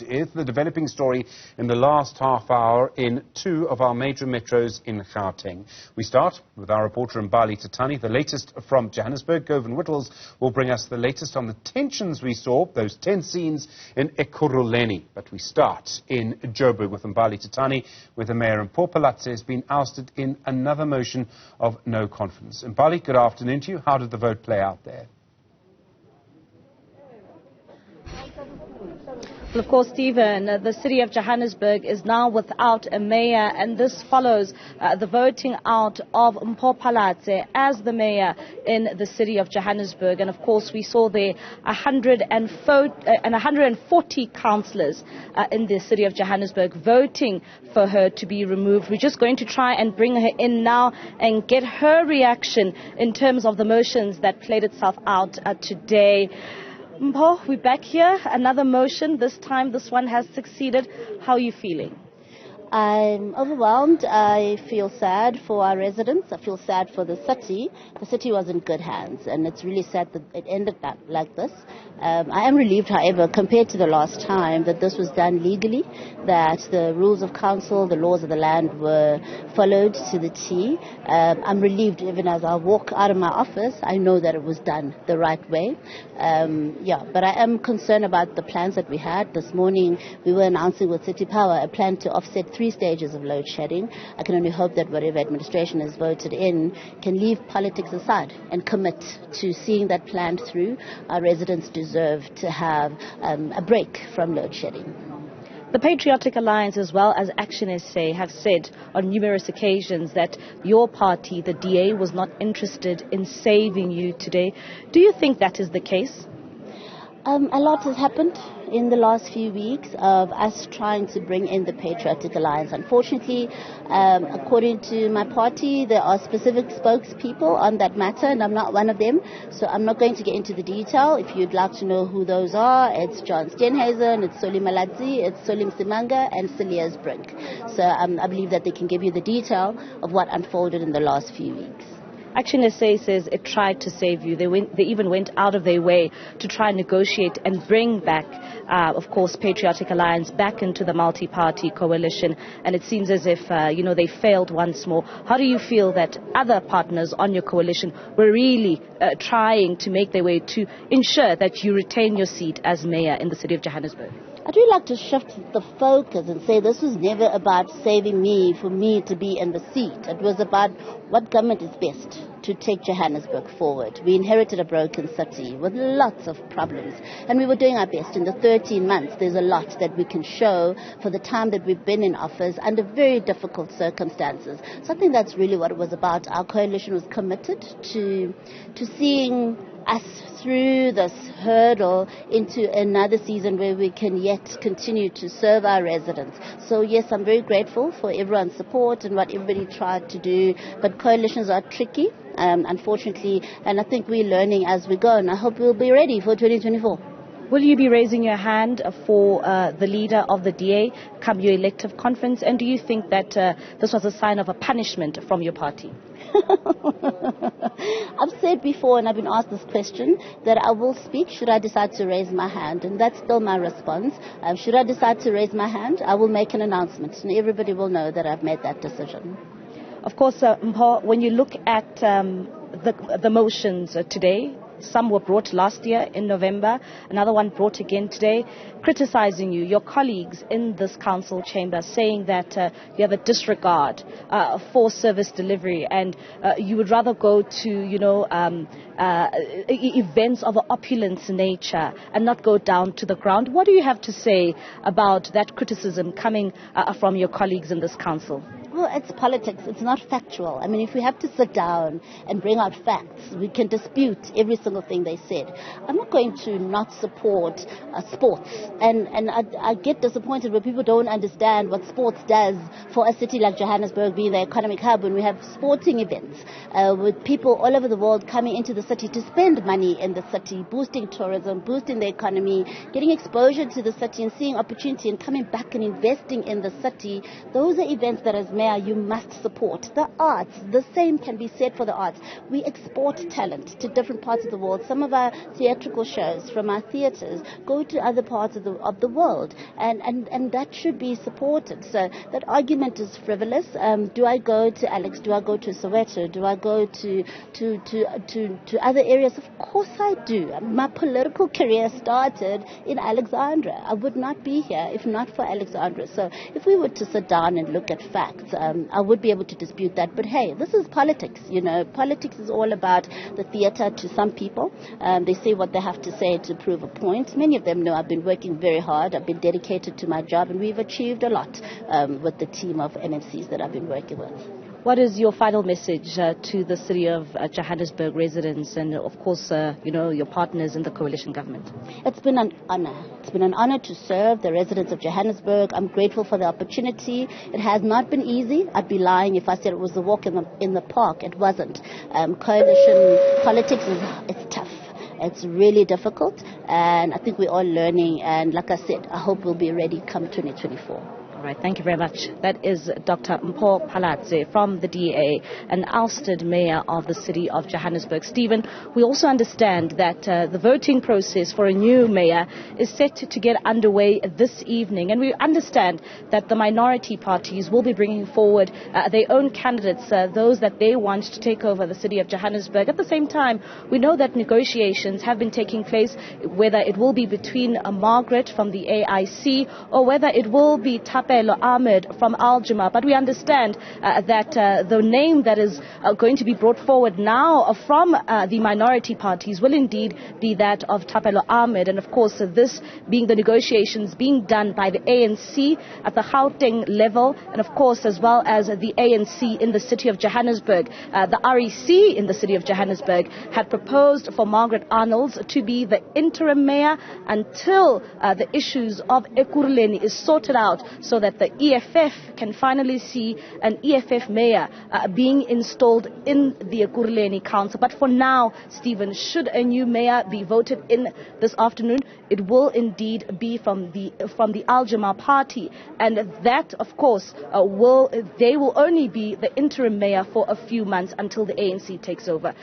Is the developing story in the last half hour in two of our major metros in Gauteng. We start with our reporter Mbali Thethani. The latest from Johannesburg. Govan Whittles will bring us the latest on the tensions we saw, those tense scenes in Ekurhuleni. But we start in Joburg with Mbali Thethani, where the mayor Mpho Maphlatse has been ousted in another motion of no confidence. Mbali, good afternoon to you. How did the vote play out there? Well, of course, Stephen, the City of Johannesburg is now without a mayor, and this follows the voting out of Mpho Maphlatse as the mayor in the City of Johannesburg. And of course, we saw there 140 councillors in the City of Johannesburg voting for her to be removed. We're just going to try and bring her in now and get her reaction in terms of the motions that played itself out today. Mpho, we're back here. Another motion. This time, this one has succeeded. How are you feeling? I'm overwhelmed. I feel sad for our residents. I feel sad for the city. The city was in good hands, and it's really sad that it ended up like this. I am relieved, however, compared to the last time, that this was done legally, that the rules of council, the laws of the land were followed to the T. I'm relieved even as I walk out of my office. I know that it was done the right way. But I am concerned about the plans that we had. This morning, we were announcing with City Power a plan to offset 3 stages of load shedding. I can only hope that whatever administration has voted in can leave politics aside and commit to seeing that plan through. Our residents deserve to have a break from load shedding. The Patriotic Alliance as well as Action SA have said on numerous occasions that your party, the DA, was not interested in saving you today. Do you think that is the case? A lot has happened in the last few weeks of us trying to bring in the Patriotic Alliance. Unfortunately, according to my party, there are specific spokespeople on that matter, and I'm not one of them, so I'm not going to get into the detail. If you'd like to know who those are, it's John Steenhuisen, it's Solly Malatsi, it's Solim Simanga, and Celia's Brink. So I believe that they can give you the detail of what unfolded in the last few weeks. Action SA says it tried to save you. They even went out of their way to try and negotiate and bring back, of course, Patriotic Alliance back into the multi-party coalition. And it seems as if, they failed once more. How do you feel that other partners on your coalition were really trying to make their way to ensure that you retain your seat as mayor in the City of Johannesburg? I'd really like to shift the focus and say this was never about saving me for me to be in the seat. It was about what government is best to take Johannesburg forward. We inherited a broken city with lots of problems, and we were doing our best. In the 13 months, there's a lot that we can show for the time that we've been in office under very difficult circumstances. So I think that's really what it was about. Our coalition was committed to seeing us through this hurdle into another season where we can yet continue to serve our residents. So yes, I'm very grateful for everyone's support and what everybody tried to do, but coalitions are tricky, unfortunately, and I think we're learning as we go, and I hope we'll be ready for 2024. Will you be raising your hand for the leader of the DA come your elective conference, and do you think that this was a sign of a punishment from your party? I've said before, and I've been asked this question, that I will speak should I decide to raise my hand, and that's still my response. Should I decide to raise my hand, I will make an announcement, and everybody will know that I've made that decision. Of course, Mpho, when you look at the motions today, some were brought last year in November, another one brought again today, criticizing you, your colleagues in this council chamber, saying that you have a disregard for service delivery, and you would rather go to, events of an opulence nature and not go down to the ground. What do you have to say about that criticism coming from your colleagues in this council? Well, it's politics. It's not factual. I mean, if we have to sit down and bring out facts, we can dispute every single thing they said. I'm not going to not support sports. And I get disappointed when people don't understand what sports does for a city like Johannesburg, being the economic hub, when we have sporting events with people all over the world coming into the city to spend money in the city, boosting tourism, boosting the economy, getting exposure to the city and seeing opportunity and coming back and investing in the city. Those are events that has made mayor you must support. The arts, the same can be said for the arts. We export talent to different parts of the world. Some of our theatrical shows from our theatres go to other parts of the world, and that should be supported. So that argument is frivolous. Do I go to Alex? Do I go to Soweto? Do I go to other areas? Of course I do. My political career started in Alexandra. I would not be here if not for Alexandra. So if we were to sit down and look at facts, I would be able to dispute that. But hey, this is politics. Politics is all about the theatre to some people. They say what they have to say to prove a point. Many of them know I've been working very hard. I've been dedicated to my job, and we've achieved a lot with the team of MMCs that I've been working with. What is your final message to the City of Johannesburg residents and, of course, your partners in the coalition government? It's been an honor. It's been an honor to serve the residents of Johannesburg. I'm grateful for the opportunity. It has not been easy. I'd be lying if I said it was a walk in the park. It wasn't. Coalition politics it's tough. It's really difficult, and I think we're all learning. And like I said, I hope we'll be ready come 2024. All right, thank you very much. That is Dr. Mpho Maphlatse from the DA, an ousted mayor of the City of Johannesburg. Stephen, we also understand that the voting process for a new mayor is set to get underway this evening, and we understand that the minority parties will be bringing forward their own candidates, those that they want to take over the City of Johannesburg. At the same time, we know that negotiations have been taking place, whether it will be between Margaret from the AIC or whether it will be Thapelo Ahmed from Aljuma. But we understand that the name that is going to be brought forward now from the minority parties will indeed be that of Thapelo Ahmed. And of course, this being the negotiations being done by the ANC at the Gauteng level, and of course as well as the ANC in the City of Johannesburg. The REC in the City of Johannesburg had proposed for Margaret Arnolds to be the interim mayor until the issues of Ekurhuleni is sorted out, so that the EFF can finally see an EFF mayor being installed in the Ekurhuleni Council. But for now, Stephen, should a new mayor be voted in this afternoon, it will indeed be from the Aljuma party, and that, of course, they will only be the interim mayor for a few months until the ANC takes over.